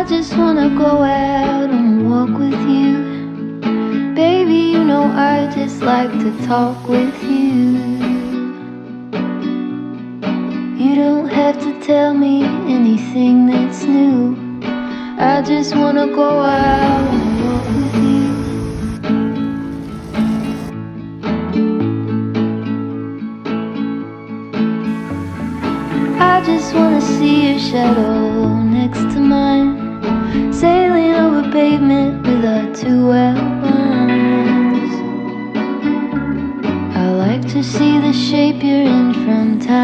I just wanna go out and walk with you. Baby, you know I just like to talk with you. You don't have to tell me anything that's new. I just wanna go out and walk with you. I just wanna see your shadow next to mine, sailing over pavement with our two outlines. I like to see the shape you're in from time